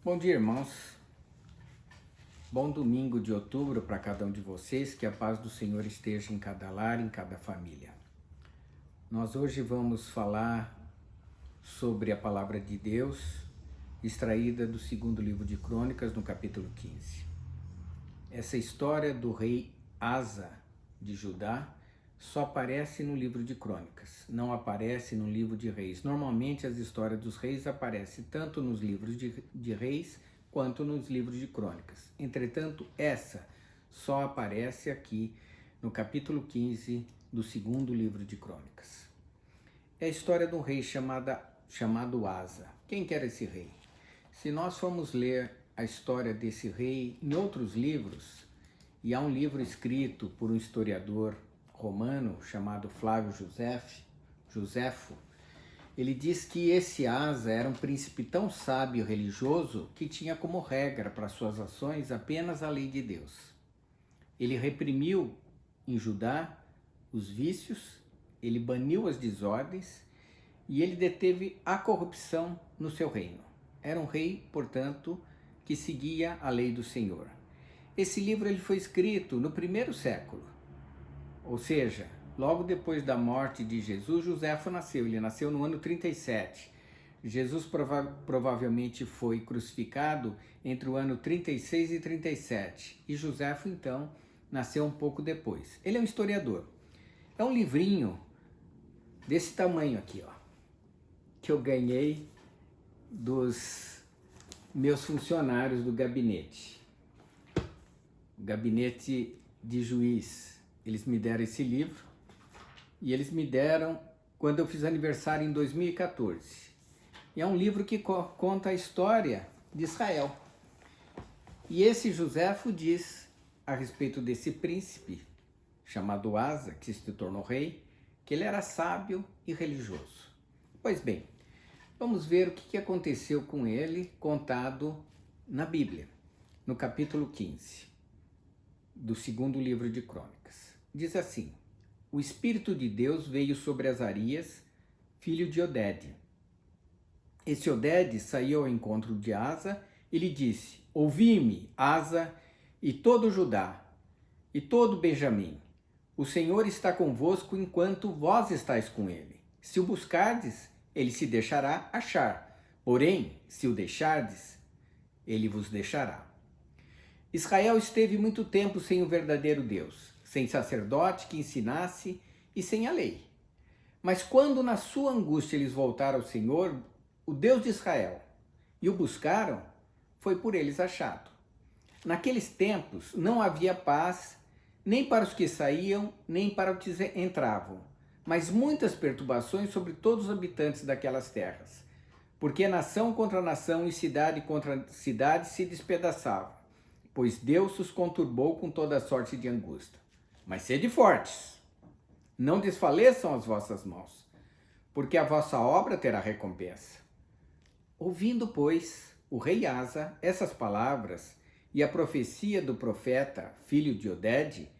Bom dia, irmãos. Bom domingo de outubro para cada um de vocês. Que a paz do Senhor esteja em cada lar, em cada família. Nós hoje vamos falar sobre a palavra de Deus, extraída do segundo livro de Crônicas, no capítulo 15. Essa história do rei Asa de Judá só aparece no livro de Crônicas, não aparece no livro de Reis. Normalmente as histórias dos reis aparecem tanto nos livros de Reis quanto nos livros de Crônicas. Entretanto, essa só aparece aqui no capítulo 15 do segundo livro de Crônicas. É a história de um rei chamado Asa. Quem que era esse rei? Se nós formos ler a história desse rei em outros livros, e há um livro escrito por um historiador romano chamado Flávio Josefo, ele diz que esse Asa era um príncipe tão sábio e religioso que tinha como regra para suas ações apenas a lei de Deus. Ele reprimiu em Judá os vícios, ele baniu as desordens e ele deteve a corrupção no seu reino. Era um rei, portanto, que seguia a lei do Senhor. Esse livro ele foi escrito no primeiro século, ou seja, logo depois da morte de Jesus, Josefo nasceu. Ele nasceu no ano 37. Jesus provavelmente foi crucificado entre o ano 36 e 37. E Josefo, então, nasceu um pouco depois. Ele é um historiador. É um livrinho desse tamanho aqui, ó, que eu ganhei dos meus funcionários do gabinete. O gabinete de juiz. Eles me deram esse livro e eles me deram quando eu fiz aniversário em 2014. E é um livro que conta a história de Israel. E esse Josefo diz a respeito desse príncipe chamado Asa, que se tornou rei, que ele era sábio e religioso. Pois bem, vamos ver o que aconteceu com ele contado na Bíblia, no capítulo 15 do segundo livro de Crônicas. Diz assim: o Espírito de Deus veio sobre Azarias, filho de Odede. Esse Odede saiu ao encontro de Asa e lhe disse: ouvi-me, Asa, e todo Judá, e todo Benjamim. O Senhor está convosco enquanto vós estáis com ele. Se o buscardes, ele se deixará achar. Porém, se o deixardes, ele vos deixará. Israel esteve muito tempo sem o verdadeiro Deus, sem sacerdote que ensinasse e sem a lei. Mas quando na sua angústia eles voltaram ao Senhor, o Deus de Israel, e o buscaram, foi por eles achado. Naqueles tempos não havia paz, nem para os que saíam, nem para os que entravam, mas muitas perturbações sobre todos os habitantes daquelas terras, porque nação contra nação e cidade contra cidade se despedaçavam, pois Deus os conturbou com toda sorte de angústia. Mas sede fortes, não desfaleçam as vossas mãos, porque a vossa obra terá recompensa. Ouvindo, pois, o rei Asa essas palavras e a profecia do profeta, filho de Odede,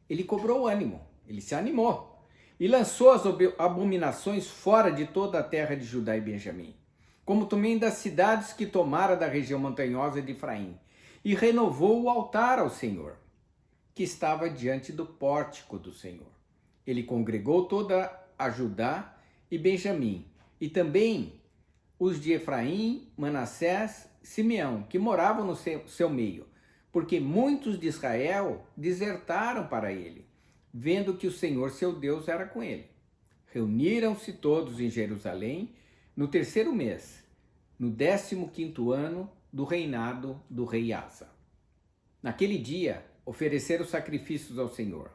ele cobrou ânimo, ele se animou e lançou as abominações fora de toda a terra de Judá e Benjamim, como também das cidades que tomara da região montanhosa de Efraim, e renovou o altar ao Senhor, que estava diante do pórtico do Senhor. Ele congregou toda a Judá e Benjamim, e também os de Efraim, Manassés, Simeão, que moravam no seu meio, porque muitos de Israel desertaram para ele, vendo que o Senhor seu Deus era com ele. Reuniram-se todos em Jerusalém no terceiro mês, no 15º ano do reinado do rei Asa. Naquele dia, ofereceram sacrifícios ao Senhor.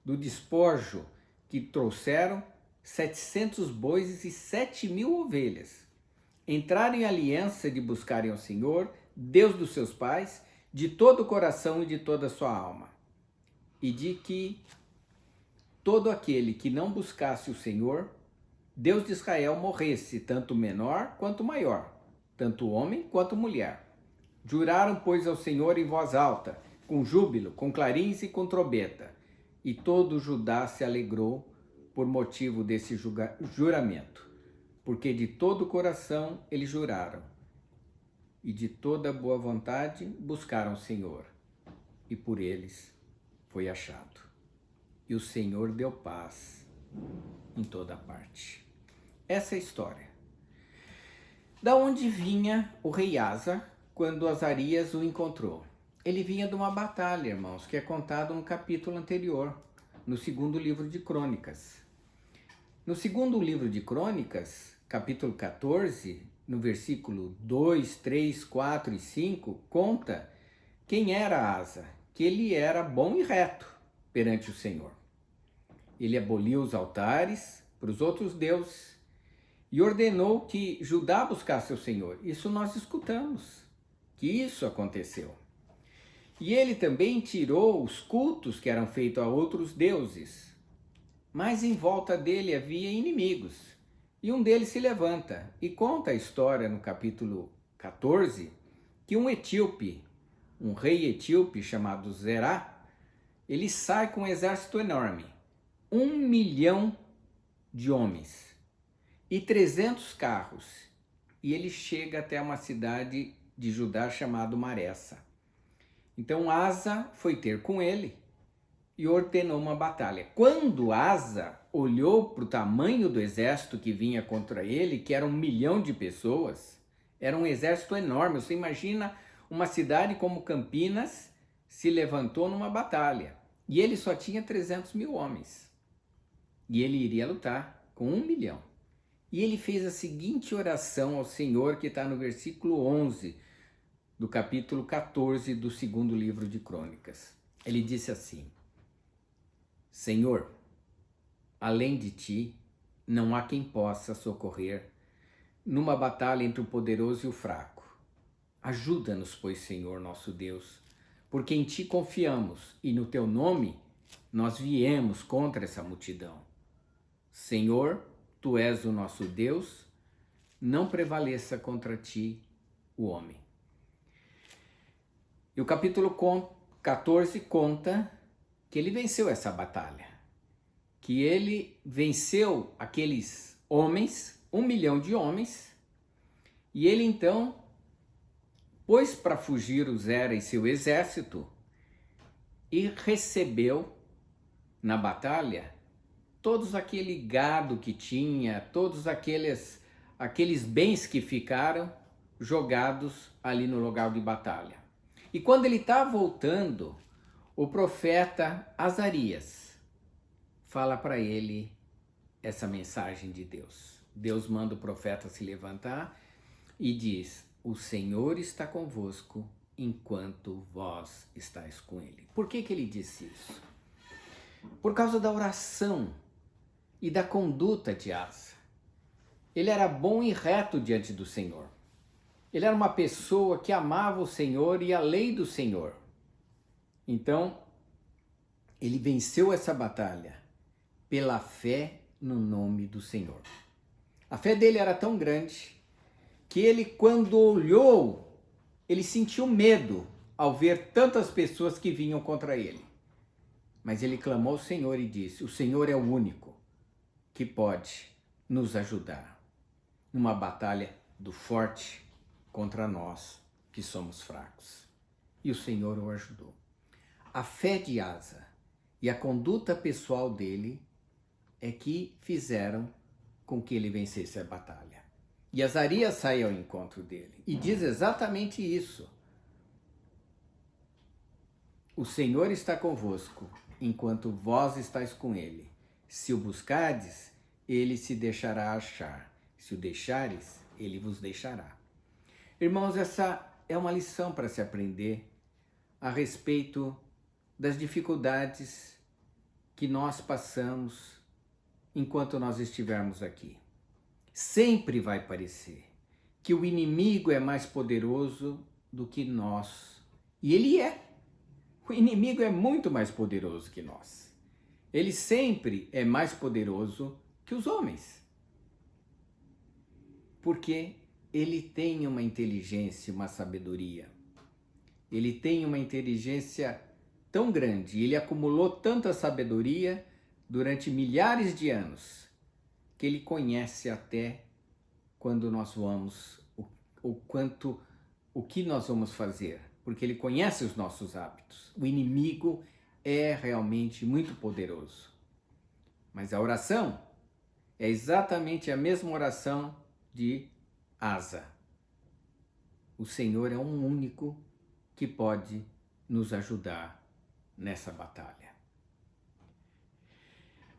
Do despojo que trouxeram, 700 bois e 7.000 ovelhas. Entraram em aliança de buscarem ao Senhor, Deus dos seus pais, de todo o coração e de toda a sua alma. E de que todo aquele que não buscasse o Senhor, Deus de Israel, morresse, tanto menor quanto maior, tanto homem quanto mulher. Juraram, pois, ao Senhor em voz alta, com júbilo, com clarins e com trombeta. E todo Judá se alegrou por motivo desse juramento, porque de todo o coração eles juraram. e de toda boa vontade buscaram o Senhor, e por eles foi achado. E o Senhor deu paz em toda parte. Essa é a história. Da onde vinha o rei Asa quando Azarias o encontrou? Ele vinha de uma batalha, irmãos, que é contado no capítulo anterior, no segundo livro de Crônicas. No segundo livro de Crônicas, capítulo 14, no versículo 2, 3, 4 e 5, conta quem era Asa, que ele era bom e reto perante o Senhor. Ele aboliu os altares para os outros deuses e ordenou que Judá buscasse o Senhor. Isso nós escutamos, que isso aconteceu. E ele também tirou os cultos que eram feitos a outros deuses. Mas em volta dele havia inimigos. E um deles se levanta e conta a história no capítulo 14, que um etíope, um rei etíope chamado Zerá, ele sai com um exército enorme, 1 milhão de homens e 300 carros. E ele chega até uma cidade de Judá chamada Maressa. Então Asa foi ter com ele e ordenou uma batalha. Quando Asa olhou para o tamanho do exército que vinha contra ele, que era 1 milhão de pessoas, era um exército enorme. Você imagina uma cidade como Campinas se levantou numa batalha e ele só tinha 300 mil homens e ele iria lutar com 1 milhão. E ele fez a seguinte oração ao Senhor, que está no versículo 11 do capítulo 14 do segundo livro de Crônicas. Ele disse assim: Senhor, além de ti, não há quem possa socorrer numa batalha entre o poderoso e o fraco. Ajuda-nos, pois, Senhor, nosso Deus, porque em ti confiamos e no teu nome nós viemos contra essa multidão. Senhor, tu és o nosso Deus, não prevaleça contra ti o homem. E o capítulo 14 conta que ele venceu essa batalha, que ele venceu aqueles homens, 1 milhão de homens, e ele então pôs para fugir o Zera e seu exército e recebeu na batalha todos aquele gado que tinha, todos aqueles bens que ficaram jogados ali no local de batalha. E quando ele está voltando, o profeta Azarias fala para ele essa mensagem de Deus. Deus manda o profeta se levantar e diz: o Senhor está convosco enquanto vós estáis com ele. Por que ele disse isso? Por causa da oração e da conduta de Asa. Ele era bom e reto diante do Senhor. Ele era uma pessoa que amava o Senhor e a lei do Senhor. Então, ele venceu essa batalha pela fé no nome do Senhor. A fé dele era tão grande que ele, quando olhou, ele sentiu medo ao ver tantas pessoas que vinham contra ele. Mas ele clamou ao Senhor e disse: o Senhor é o único que pode nos ajudar numa batalha do forte contra nós que somos fracos. E o Senhor o ajudou. A fé de Asa e a conduta pessoal dele é que fizeram com que ele vencesse a batalha. E Azarias sai ao encontro dele e diz exatamente isso: o Senhor está convosco enquanto vós estáis com ele. Se o buscardes, ele se deixará achar. Se o deixares, ele vos deixará. Irmãos, essa é uma lição para se aprender a respeito das dificuldades que nós passamos enquanto nós estivermos aqui. Sempre vai parecer que o inimigo é mais poderoso do que nós. E ele é. O inimigo é muito mais poderoso que nós. Ele sempre é mais poderoso que os homens. Porque ele tem uma inteligência, uma sabedoria. Ele tem uma inteligência tão grande, ele acumulou tanta sabedoria durante milhares de anos, que ele conhece até quando nós vamos, o quanto o que nós vamos fazer, porque ele conhece os nossos hábitos. O inimigo é realmente muito poderoso. Mas a oração é exatamente a mesma oração de Asa. O Senhor é um único que pode nos ajudar nessa batalha.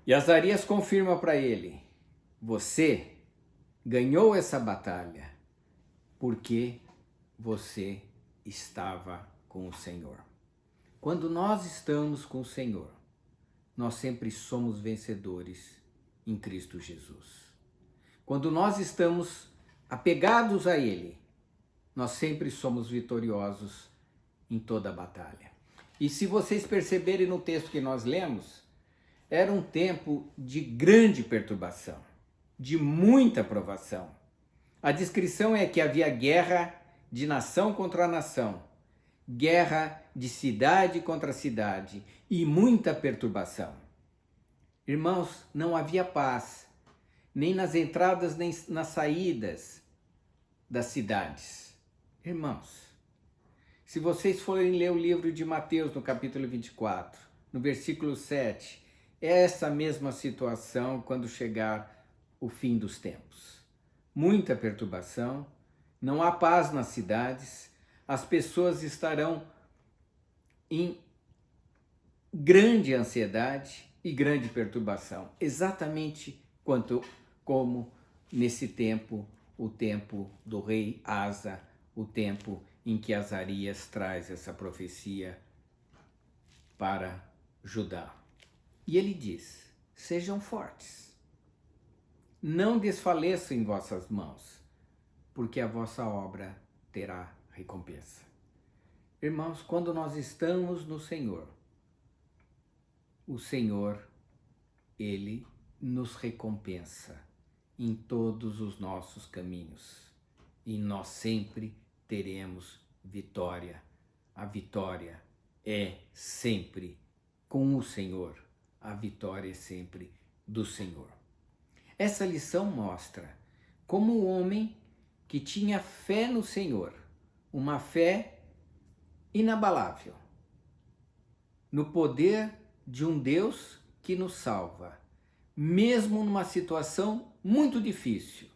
E Azarias confirma para ele: você ganhou essa batalha porque você estava com o Senhor. Quando nós estamos com o Senhor, nós sempre somos vencedores em Cristo Jesus. Quando nós estamos apegados a Ele, nós sempre somos vitoriosos em toda a batalha. E se vocês perceberem no texto que nós lemos, era um tempo de grande perturbação, de muita provação. A descrição é que havia guerra de nação contra nação, guerra de cidade contra cidade e muita perturbação. Irmãos, não havia paz, nem nas entradas nem nas saídas das cidades. Irmãos, se vocês forem ler o livro de Mateus no capítulo 24, no versículo 7, é essa mesma situação quando chegar o fim dos tempos. Muita perturbação, não há paz nas cidades, as pessoas estarão em grande ansiedade e grande perturbação, exatamente como nesse tempo, o tempo do rei Asa, o tempo em que Azarias traz essa profecia para Judá. E ele diz: sejam fortes, não desfaleçam em vossas mãos, porque a vossa obra terá recompensa. Irmãos, quando nós estamos no Senhor, o Senhor, Ele nos recompensa em todos os nossos caminhos e nós sempre teremos vitória. A vitória é sempre com o Senhor, a vitória é sempre do Senhor. Essa lição mostra como o homem que tinha fé no Senhor, uma fé inabalável, no poder de um Deus que nos salva, mesmo numa situação muito difícil,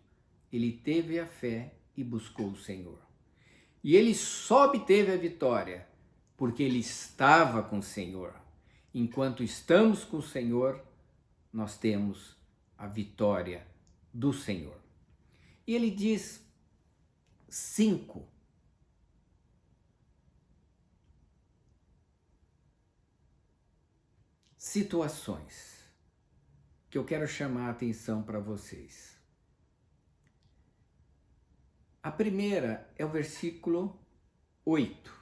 ele teve a fé e buscou o Senhor. E ele só obteve a vitória porque ele estava com o Senhor. Enquanto estamos com o Senhor, nós temos a vitória do Senhor. E ele diz 5 situações que eu quero chamar a atenção para vocês. A primeira é o versículo 8.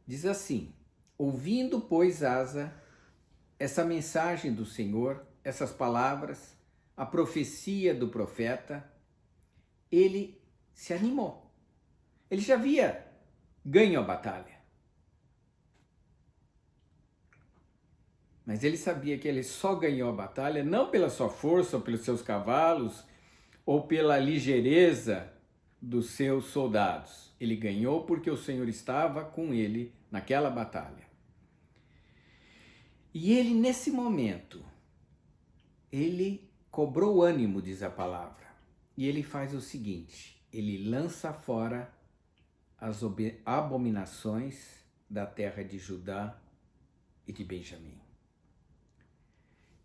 Diz assim: ouvindo, pois, Asa, essa mensagem do Senhor, essas palavras, a profecia do profeta, ele se animou. Ele já havia ganho a batalha. Mas ele sabia que ele só ganhou a batalha não pela sua força, ou pelos seus cavalos, ou pela ligeireza dos seus soldados. Ele ganhou porque o Senhor estava com ele naquela batalha. E ele, nesse momento, ele cobrou ânimo, diz a palavra. E ele faz o seguinte: ele lança fora as abominações da terra de Judá e de Benjamim.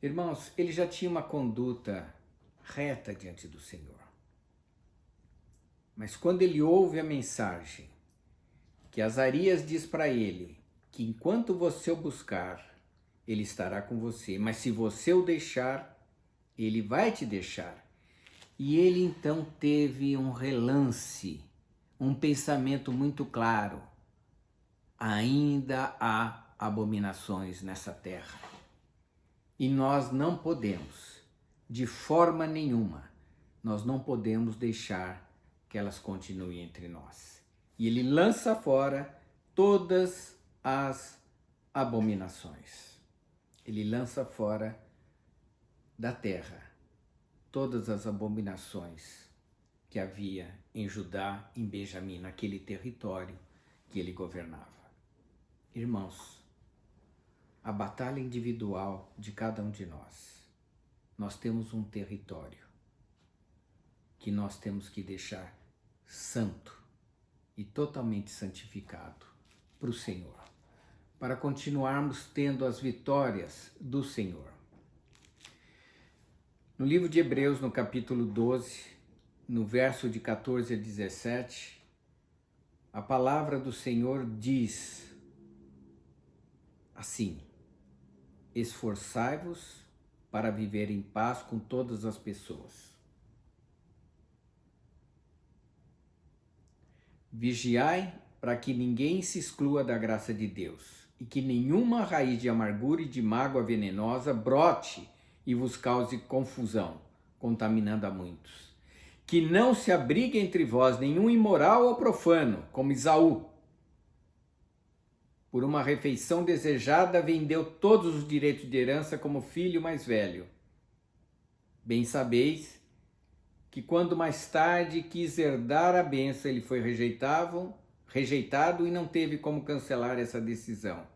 Irmãos, ele já tinha uma conduta reta diante do Senhor. Mas quando ele ouve a mensagem que Azarias diz para ele que enquanto você o buscar, ele estará com você, mas se você o deixar, ele vai te deixar. E ele então teve um relance, um pensamento muito claro. Ainda há abominações nessa terra. E nós não podemos, de forma nenhuma, nós não podemos deixar que elas continuem entre nós. E ele lança fora todas as abominações. Ele lança fora da terra todas as abominações que havia em Judá, em Benjamim, naquele território que ele governava. Irmãos, a batalha individual de cada um de nós temos um território que nós temos que deixar santo e totalmente santificado para o Senhor, para continuarmos tendo as vitórias do Senhor. No livro de Hebreus, no capítulo 12, no verso de 14 a 17, a palavra do Senhor diz assim: esforçai-vos para viver em paz com todas as pessoas. Vigiai para que ninguém se exclua da graça de Deus, e que nenhuma raiz de amargura e de mágoa venenosa brote e vos cause confusão, contaminando a muitos. Que não se abrigue entre vós nenhum imoral ou profano, como Esaú. Por uma refeição desejada, vendeu todos os direitos de herança como filho mais velho. Bem sabeis que quando mais tarde quis herdar a bênção, ele foi rejeitado e não teve como cancelar essa decisão,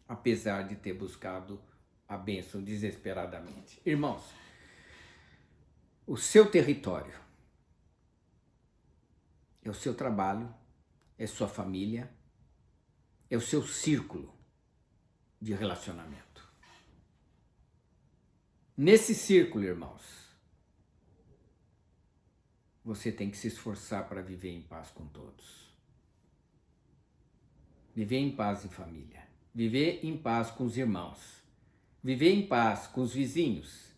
apesar de ter buscado a bênção desesperadamente. Irmãos, o seu território é o seu trabalho, é sua família, é o seu círculo de relacionamento. Nesse círculo, irmãos, você tem que se esforçar para viver em paz com todos. Viver em paz em família. Viver em paz com os irmãos. Viver em paz com os vizinhos.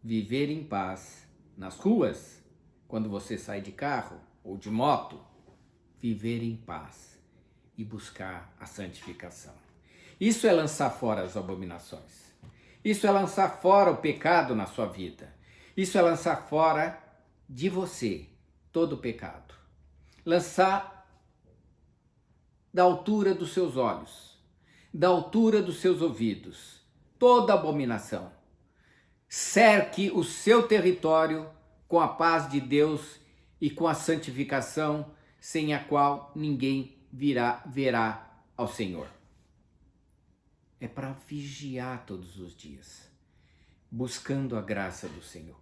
Viver em paz nas ruas, quando você sai de carro ou de moto. Viver em paz e buscar a santificação. Isso é lançar fora as abominações. Isso é lançar fora o pecado na sua vida. Isso é lançar fora de você todo o pecado. Lançar da altura dos seus olhos, da altura dos seus ouvidos, toda abominação. Cerque o seu território com a paz de Deus e com a santificação, sem a qual ninguém verá ao Senhor. É para vigiar todos os dias, buscando a graça do Senhor.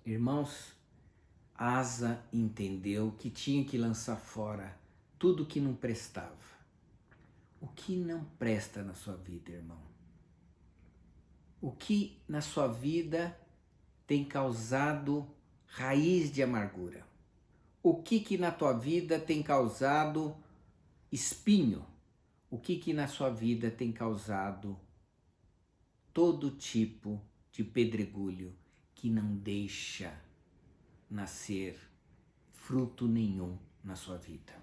Irmãos, Asa entendeu que tinha que lançar fora tudo que não prestava. O que não presta na sua vida, irmão? O que na sua vida tem causado raiz de amargura? O que na tua vida tem causado espinho? O que na sua vida tem causado todo tipo de pedregulho que não deixa nascer fruto nenhum na sua vida?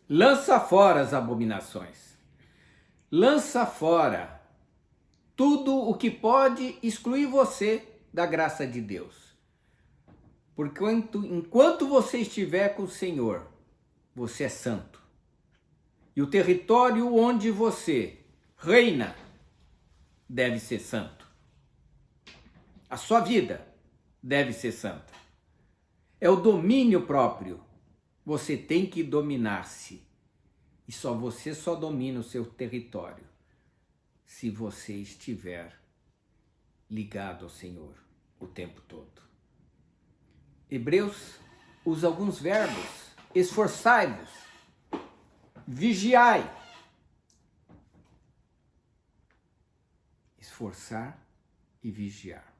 Lança fora as abominações. Lança fora tudo o que pode excluir você da graça de Deus. Porque enquanto você estiver com o Senhor, você é santo. E o território onde você reina deve ser santo. A sua vida deve ser santa. É o domínio próprio. Você tem que dominar-se. E você só domina o seu território se você estiver ligado ao Senhor o tempo todo. Hebreus usa alguns verbos. Esforçai-vos. Vigiai. Esforçar e vigiar.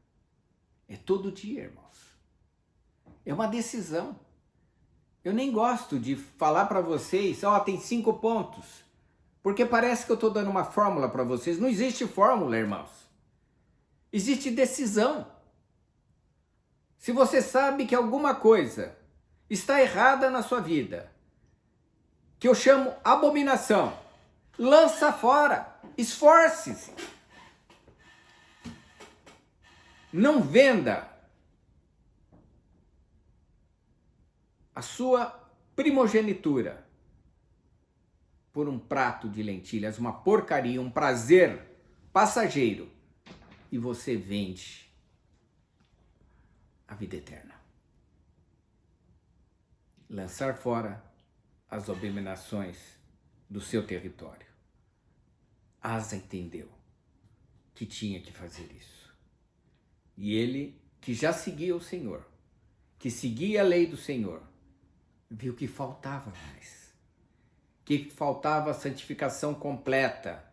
É todo dia, irmãos. É uma decisão. Eu nem gosto de falar para vocês, tem 5 pontos. Porque parece que eu estou dando uma fórmula para vocês. Não existe fórmula, irmãos. Existe decisão. Se você sabe que alguma coisa está errada na sua vida, que eu chamo abominação, lança fora. Esforce-se. Não venda a sua primogenitura por um prato de lentilhas, uma porcaria, um prazer passageiro, e você vende a vida eterna. lançar fora as abominações do seu território. Asa entendeu que tinha que fazer isso. E ele, que já seguia o Senhor, que seguia a lei do Senhor, viu que faltava mais. Que faltava a santificação completa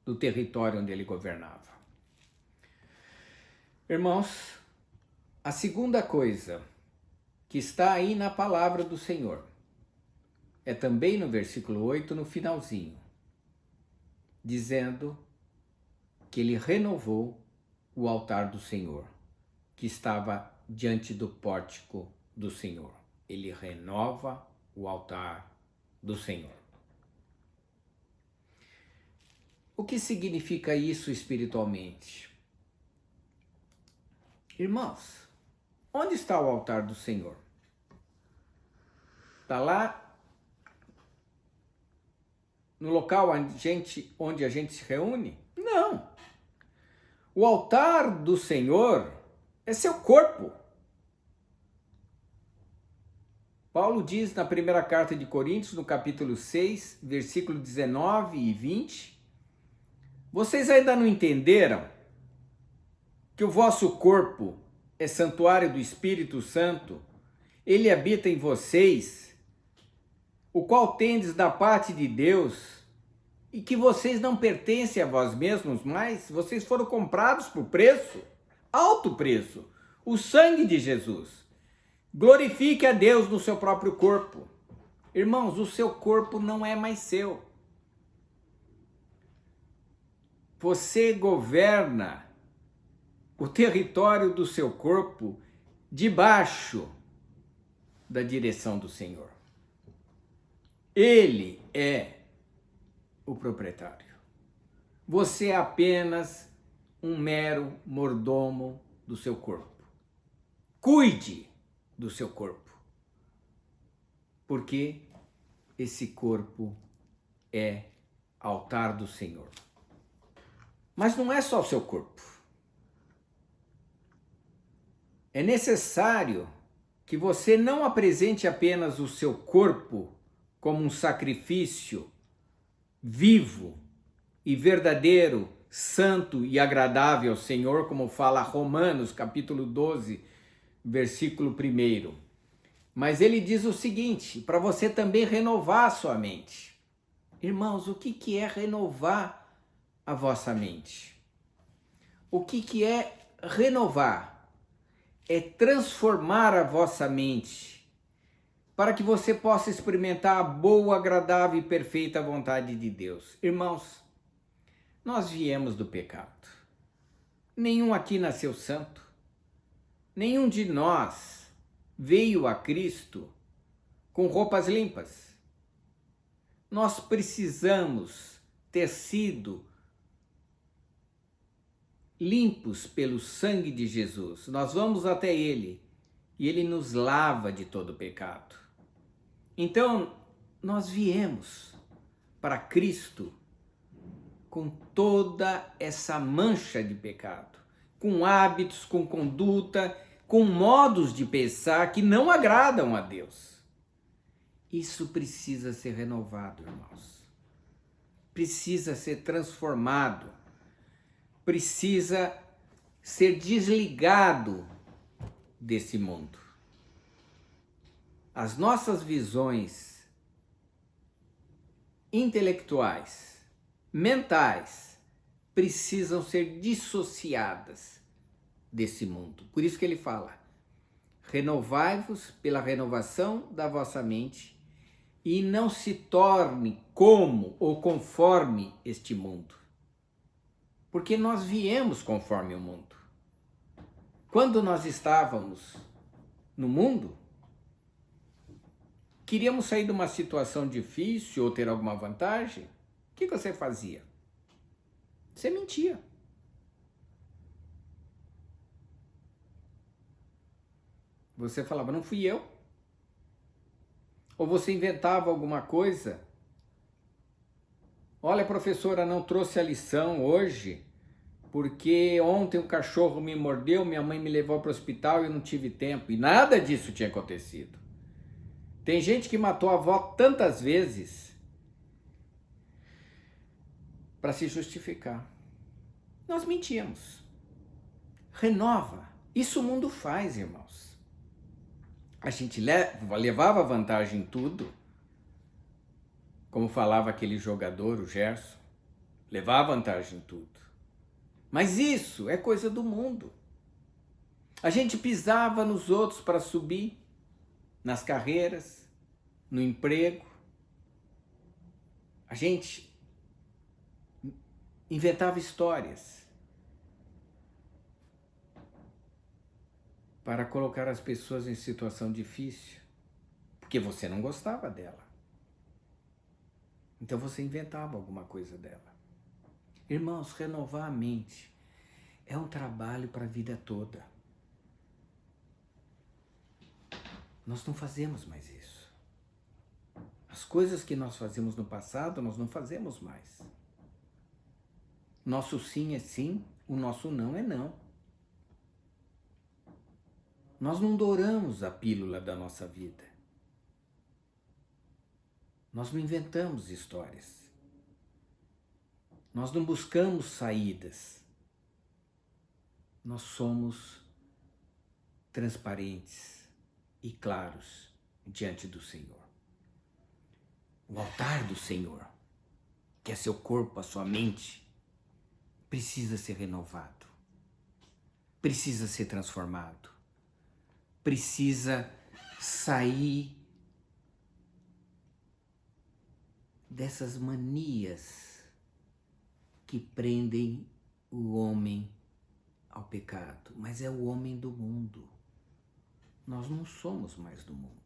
do território onde ele governava. Irmãos, a segunda coisa que está aí na palavra do Senhor é também no versículo 8, no finalzinho, dizendo que ele renovou o altar do Senhor, que estava diante do pórtico do Senhor. Ele renova o altar do Senhor. O que significa isso espiritualmente? Irmãos, onde está o altar do Senhor? Está lá no local onde a gente se reúne? Não. O altar do Senhor é seu corpo. Paulo diz na primeira carta de Coríntios, no capítulo 6, versículo 19 e 20, vocês ainda não entenderam que o vosso corpo é santuário do Espírito Santo, ele habita em vocês, o qual tendes da parte de Deus, e que vocês não pertencem a vós mesmos, mas vocês foram comprados por preço, alto preço, o sangue de Jesus. Glorifique a Deus no seu próprio corpo. Irmãos, o seu corpo não é mais seu. Você governa o território do seu corpo debaixo da direção do Senhor. Ele é o proprietário. Você é apenas um mero mordomo do seu corpo. Cuide do seu corpo, porque esse corpo é altar do Senhor. Mas não é só o seu corpo. É necessário que você não apresente apenas o seu corpo como um sacrifício vivo e verdadeiro, santo e agradável ao Senhor, como fala Romanos, capítulo 12, versículo 1. Mas ele diz o seguinte, para você também renovar a sua mente. Irmãos, o que é renovar a vossa mente? O que é renovar? É transformar a vossa mente para que você possa experimentar a boa, agradável e perfeita vontade de Deus. Irmãos, nós viemos do pecado. Nenhum aqui nasceu santo. Nenhum de nós veio a Cristo com roupas limpas. Nós precisamos ter sido limpos pelo sangue de Jesus. Nós vamos até Ele e Ele nos lava de todo pecado. Então, nós viemos para Cristo com toda essa mancha de pecado, com hábitos, com conduta, com modos de pensar que não agradam a Deus. Isso precisa ser renovado, irmãos. Precisa ser transformado. Precisa ser desligado desse mundo. As nossas visões intelectuais, mentais, precisam ser dissociadas desse mundo. Por isso que ele fala, renovai-vos pela renovação da vossa mente e não se torne como ou conforme este mundo. Porque nós viemos conforme o mundo. Quando nós estávamos no mundo, queríamos sair de uma situação difícil ou ter alguma vantagem, o que você fazia? Você mentia. Você falava, não fui eu. Ou você inventava alguma coisa. Olha, professora, não trouxe a lição hoje, porque ontem o cachorro me mordeu, minha mãe me levou para o hospital e eu não tive tempo. E nada disso tinha acontecido. Tem gente que matou a avó tantas vezes para se justificar. Nós mentíamos. Renova. Isso o mundo faz, irmãos. A gente levava vantagem em tudo. Como falava aquele jogador, o Gerson. Levava vantagem em tudo. Mas isso é coisa do mundo. A gente pisava nos outros para subir, nas carreiras, no emprego. A gente inventava histórias para colocar as pessoas em situação difícil, porque você não gostava dela. Então você inventava alguma coisa dela. Irmãos, renovar a mente é um trabalho para a vida toda. Nós não fazemos mais isso. As coisas que nós fazemos no passado, nós não fazemos mais. Nosso sim é sim, o nosso não é não. Nós não douramos a pílula da nossa vida. Nós não inventamos histórias. Nós não buscamos saídas. Nós somos transparentes e claros diante do Senhor. O altar do Senhor, que é seu corpo, a sua mente, precisa ser renovado, precisa ser transformado, precisa sair dessas manias que prendem o homem ao pecado, mas é o homem do mundo. Nós não somos mais do mundo.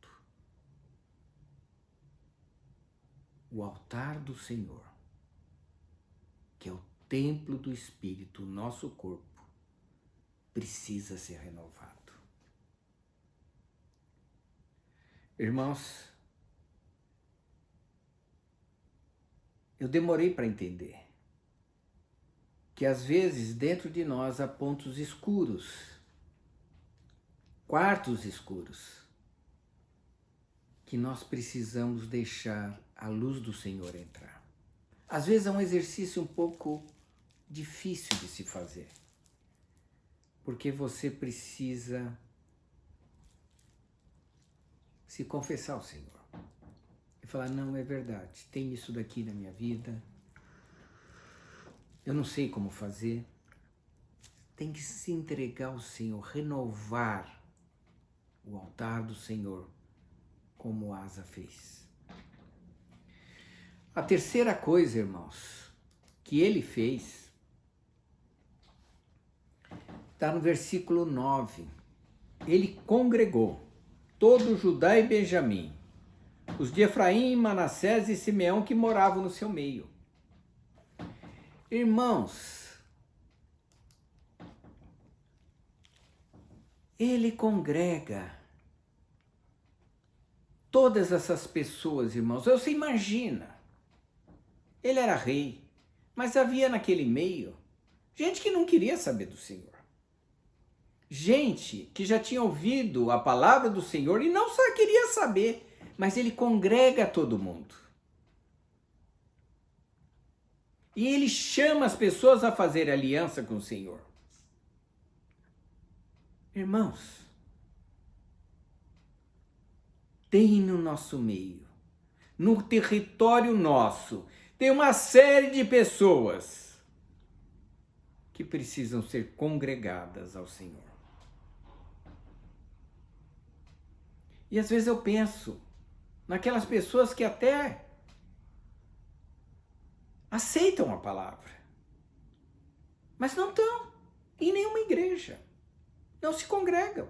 O altar do Senhor, que é o templo do Espírito, o nosso corpo, precisa ser renovado. Irmãos, eu demorei para entender que às vezes dentro de nós há pontos escuros, quartos escuros, que nós precisamos deixar a luz do Senhor entrar. Às vezes é um exercício um pouco difícil de se fazer, porque você precisa se confessar ao Senhor e falar, não, é verdade, tem isso daqui na minha vida, eu não sei como fazer. Tem que se entregar ao Senhor, renovar o altar do Senhor, como Asa fez. A terceira coisa, irmãos, que ele fez, está no versículo 9. Ele congregou todo Judá e Benjamim, os de Efraim, Manassés e Simeão que moravam no seu meio. Irmãos, ele congrega todas essas pessoas, irmãos. Você imagina, ele era rei, mas havia naquele meio gente que não queria saber do Senhor. Gente que já tinha ouvido a palavra do Senhor e não só queria saber, mas ele congrega todo mundo. E ele chama as pessoas a fazer aliança com o Senhor. Irmãos, tem no nosso meio, no território nosso, tem uma série de pessoas que precisam ser congregadas ao Senhor. E às vezes eu penso naquelas pessoas que até aceitam a palavra, mas não estão em nenhuma igreja, não se congregam.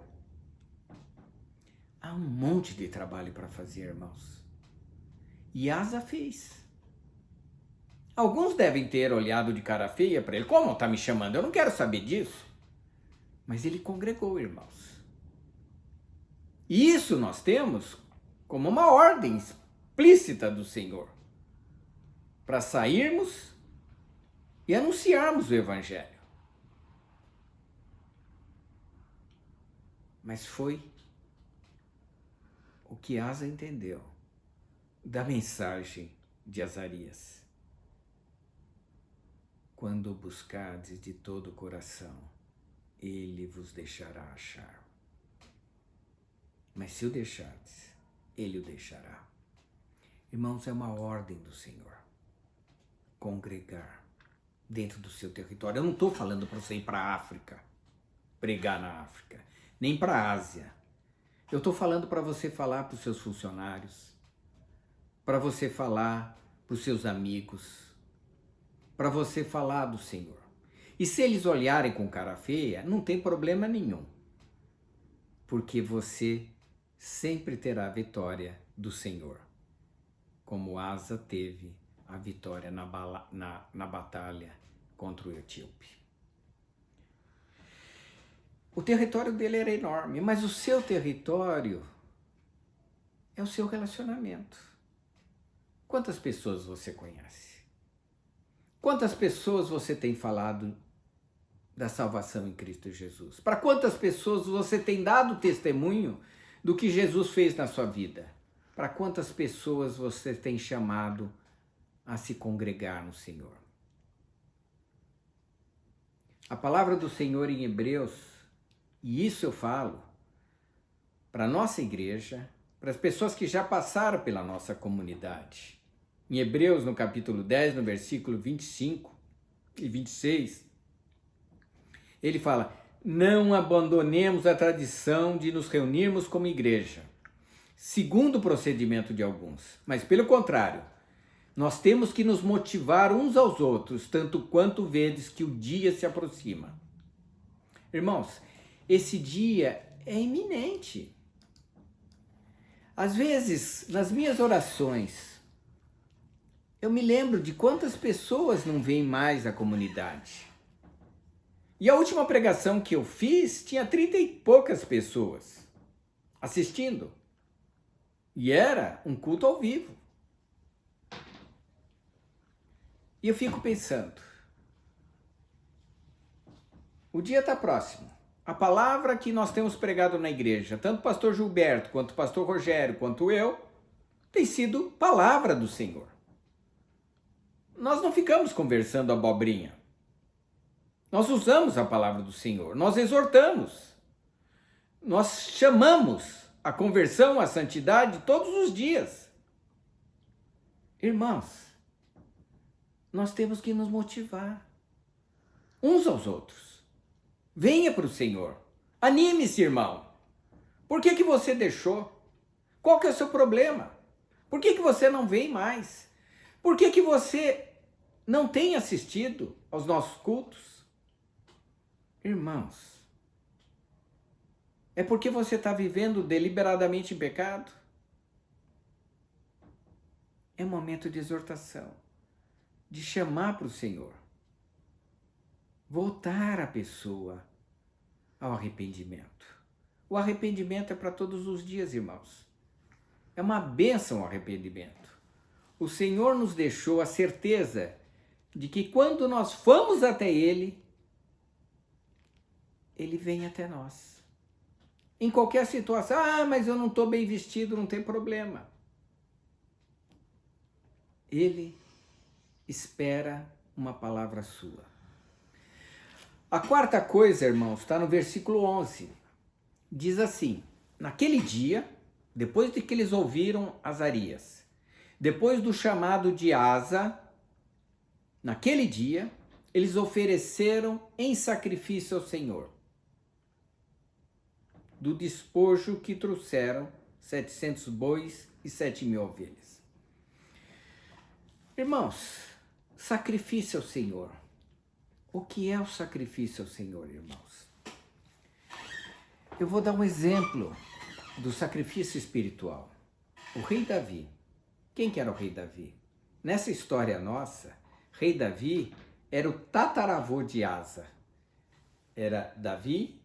Há um monte de trabalho para fazer, irmãos. E Asa fez. Alguns devem ter olhado de cara feia para ele. Como está me chamando? Eu não quero saber disso. Mas ele congregou, irmãos. E isso nós temos como uma ordem explícita do Senhor, para sairmos e anunciarmos o Evangelho. Mas foi o que Asa entendeu da mensagem de Azarias. Quando o buscardes de todo o coração, ele vos deixará achar. Mas se o deixardes, ele o deixará. Irmãos, é uma ordem do Senhor. Congregar dentro do seu território. Eu não estou falando para você ir para a África, pregar na África, nem para a Ásia. Eu estou falando para você falar para os seus funcionários, para você falar para os seus amigos, para você falar do Senhor. E se eles olharem com cara feia, não tem problema nenhum, porque você sempre terá a vitória do Senhor, como Asa teve a vitória na batalha contra o etíope. O território dele era enorme, mas o seu território é o seu relacionamento. Quantas pessoas você conhece? Quantas pessoas você tem falado da salvação em Cristo Jesus? Para quantas pessoas você tem dado testemunho do que Jesus fez na sua vida? Para quantas pessoas você tem chamado a se congregar no Senhor? A palavra do Senhor em Hebreus, e isso eu falo para a nossa igreja, para as pessoas que já passaram pela nossa comunidade. Em Hebreus, no capítulo 10, no versículo 25 e 26, ele fala: não abandonemos a tradição de nos reunirmos como igreja, segundo o procedimento de alguns, mas pelo contrário, nós temos que nos motivar uns aos outros, tanto quanto vedes que o dia se aproxima. Irmãos, esse dia é iminente. Às vezes, nas minhas orações, eu me lembro de quantas pessoas não vêm mais à comunidade. E a última pregação que eu fiz tinha 30 e poucas pessoas assistindo. E era um culto ao vivo. E eu fico pensando, o dia está próximo. A palavra que nós temos pregado na igreja, tanto o pastor Gilberto, quanto o pastor Rogério, quanto eu, tem sido palavra do Senhor. Nós não ficamos conversando abobrinha. Nós usamos a palavra do Senhor, nós exortamos, nós chamamos a conversão, a santidade todos os dias. Irmãos, nós temos que nos motivar uns aos outros. Venha para o Senhor. Anime-se, irmão. Por que você deixou? Qual que é o seu problema? Por que você não vem mais? Por que você não tem assistido aos nossos cultos? Irmãos, é porque você está vivendo deliberadamente em pecado? É momento de exortação, de chamar para o Senhor. Voltar a pessoa ao arrependimento. O arrependimento é para todos os dias, irmãos. É uma bênção o arrependimento. O Senhor nos deixou a certeza de que quando nós formos até Ele, Ele vem até nós. Em qualquer situação, mas eu não estou bem vestido, não tem problema. Ele espera uma palavra sua. A quarta coisa, irmãos, está no versículo 11. Diz assim: naquele dia, depois de que eles ouviram Azarias, depois do chamado de Asa, naquele dia, eles ofereceram em sacrifício ao Senhor, do despojo que trouxeram 700 bois e 7.000 ovelhas. Irmãos, sacrifício ao Senhor. O que é o sacrifício ao Senhor, irmãos? Eu vou dar um exemplo do sacrifício espiritual. O rei Davi. Quem que era o rei Davi? Nessa história nossa, rei Davi era o tataravô de Asa. Era Davi,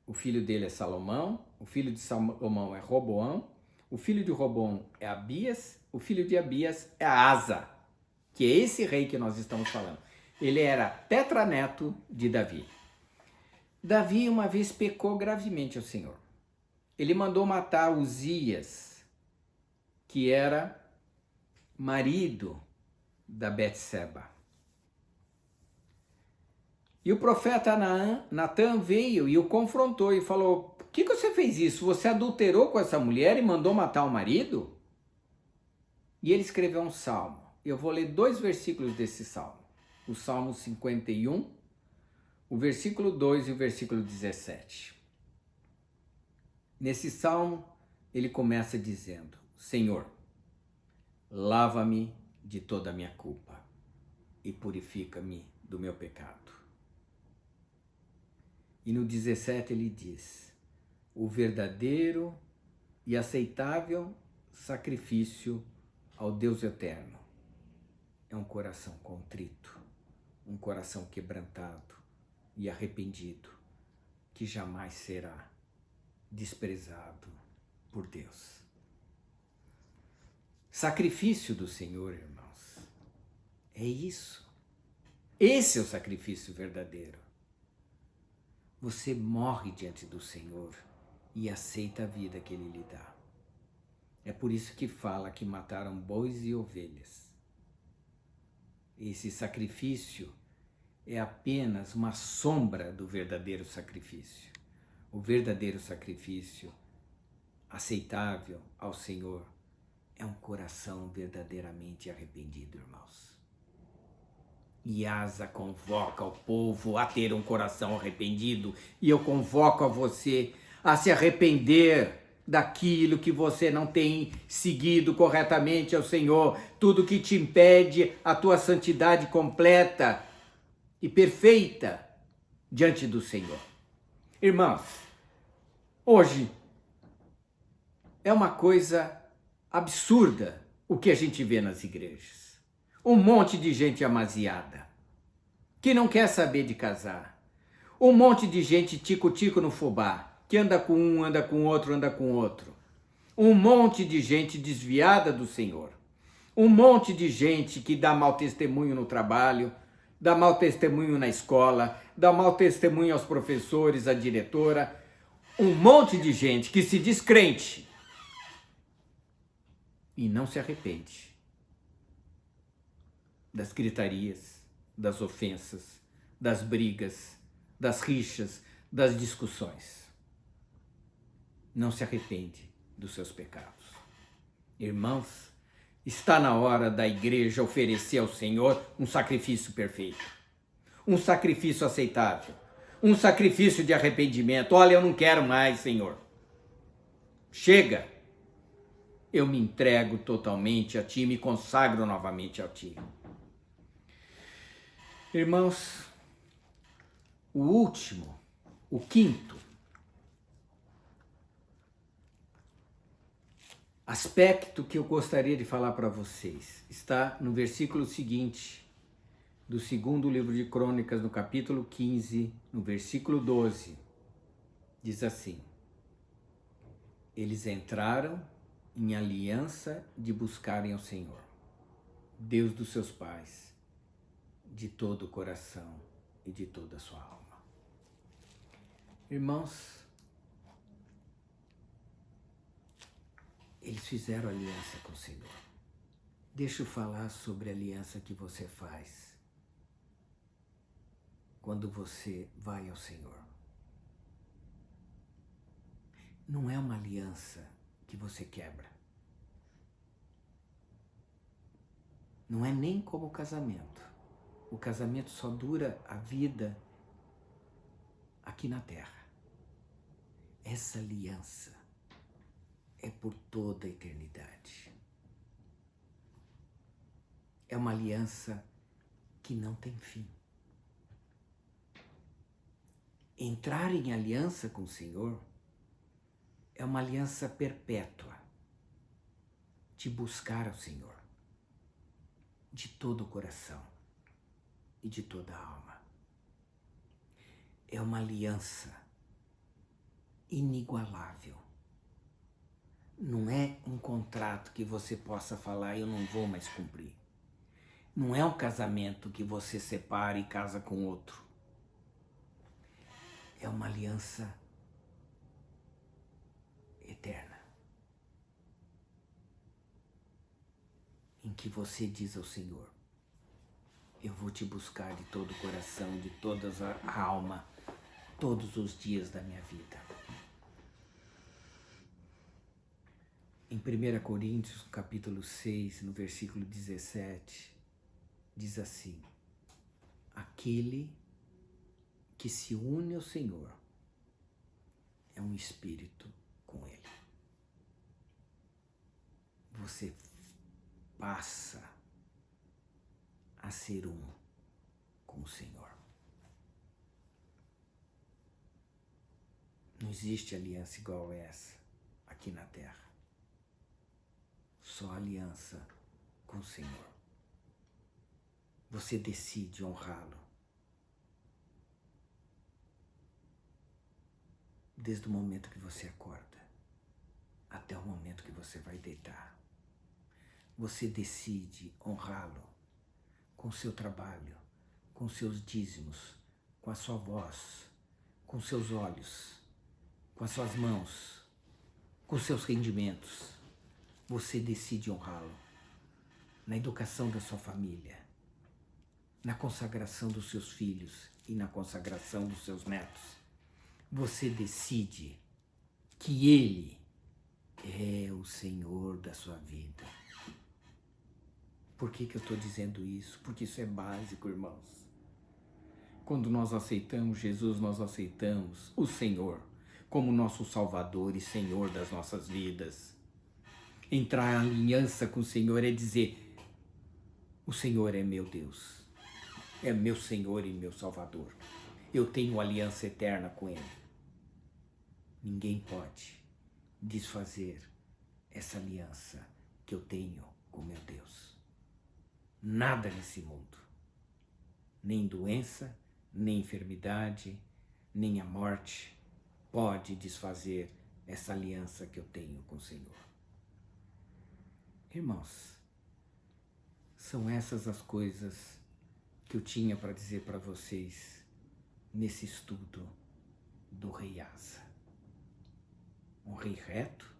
o filho dele é Salomão, o filho de Salomão é Roboão, o filho de Roboão é Abias, o filho de Abias é Asa, que é esse rei que nós estamos falando. Ele era tetraneto de Davi. Davi uma vez pecou gravemente ao Senhor. Ele mandou matar Uzias, que era marido da Betseba. E o profeta Natan veio e o confrontou e falou: por que você fez isso? Você adulterou com essa mulher e mandou matar o marido? E ele escreveu um salmo. Eu vou ler 2 versículos desse salmo. O Salmo 51, o versículo 2 e o versículo 17. Nesse salmo, ele começa dizendo: Senhor, lava-me de toda a minha culpa e purifica-me do meu pecado. E no 17 ele diz: o verdadeiro e aceitável sacrifício ao Deus eterno é um coração contrito, um coração quebrantado e arrependido, que jamais será desprezado por Deus. Sacrifício do Senhor, irmãos, é isso. Esse é o sacrifício verdadeiro. Você morre diante do Senhor e aceita a vida que Ele lhe dá. É por isso que fala que mataram bois e ovelhas. Esse sacrifício é apenas uma sombra do verdadeiro sacrifício. O verdadeiro sacrifício aceitável ao Senhor é um coração verdadeiramente arrependido, irmãos. E Asa convoca o povo a ter um coração arrependido, e eu convoco a você a se arrepender daquilo que você não tem seguido corretamente ao Senhor, tudo que te impede a tua santidade completa e perfeita diante do Senhor. Irmãos, hoje é uma coisa absurda o que a gente vê nas igrejas. Um monte de gente amaziada, que não quer saber de casar. Um monte de gente tico-tico no fubá, que anda com um, anda com outro, anda com outro. Um monte de gente desviada do Senhor. Um monte de gente que dá mau testemunho no trabalho, dá mau testemunho na escola, dá mau testemunho aos professores, à diretora. Um monte de gente que se diz crente e não se arrepende das gritarias, das ofensas, das brigas, das rixas, das discussões. Não se arrepende dos seus pecados. Irmãos, está na hora da igreja oferecer ao Senhor um sacrifício perfeito, um sacrifício aceitável, um sacrifício de arrependimento. Olha, eu não quero mais, Senhor. Chega. Eu me entrego totalmente a Ti, me consagro novamente a Ti. Irmãos, o último, o quinto aspecto que eu gostaria de falar para vocês está no versículo seguinte do 2º livro de Crônicas, no capítulo 15, no versículo 12. Diz assim: eles entraram em aliança de buscarem ao Senhor, Deus dos seus pais, de todo o coração e de toda a sua alma. Irmãos, eles fizeram aliança com o Senhor. Deixa eu falar sobre a aliança que você faz quando você vai ao Senhor. Não é uma aliança que você quebra. Não é nem como o casamento. O casamento só dura a vida aqui na terra. Essa aliança é por toda a eternidade. É uma aliança que não tem fim. Entrar em aliança com o Senhor é uma aliança perpétua de buscar ao Senhor de todo o coração e de toda a alma. É uma aliança inigualável. Não é um contrato que você possa falar, eu não vou mais cumprir. Não é um casamento que você separa e casa com outro. É uma aliança eterna. que você diz ao Senhor: eu vou te buscar de todo o coração, de toda a alma, todos os dias da minha vida. Em 1 Coríntios, capítulo 6, no versículo 17, diz assim: aquele que se une ao Senhor é um espírito com Ele. Você passa a ser um com o Senhor. Não existe aliança igual a essa aqui na terra. Só aliança com o Senhor. Você decide honrá-lo. Desde o momento que você acorda até o momento que você vai deitar. Você decide honrá-lo com o seu trabalho, com seus dízimos, com a sua voz, com seus olhos, com as suas mãos, com seus rendimentos. Você decide honrá-lo na educação da sua família, na consagração dos seus filhos e na consagração dos seus netos. Você decide que Ele é o Senhor da sua vida. Por que eu estou dizendo isso? Porque isso é básico, irmãos. Quando nós aceitamos Jesus, nós aceitamos o Senhor como nosso Salvador e Senhor das nossas vidas. Entrar em aliança com o Senhor é dizer: o Senhor é meu Deus, é meu Senhor e meu Salvador. Eu tenho aliança eterna com Ele. Ninguém pode desfazer essa aliança que eu tenho com meu Deus. Nada nesse mundo, nem doença, nem enfermidade, nem a morte pode desfazer essa aliança que eu tenho com o Senhor. Irmãos, são essas as coisas que eu tinha para dizer para vocês nesse estudo do rei Asa. Um rei reto,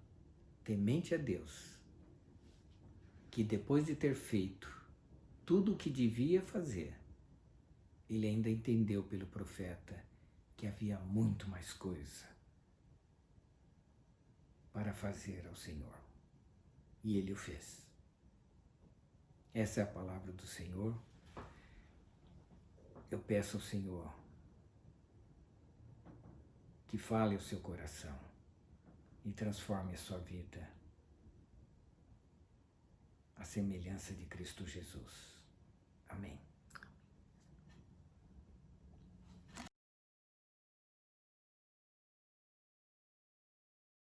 temente a Deus, que depois de ter feito tudo o que devia fazer, ele ainda entendeu pelo profeta que havia muito mais coisa para fazer ao Senhor. E ele o fez. Essa é a palavra do Senhor. Eu peço ao Senhor que fale ao seu coração e transforme a sua vida à semelhança de Cristo Jesus. Amém.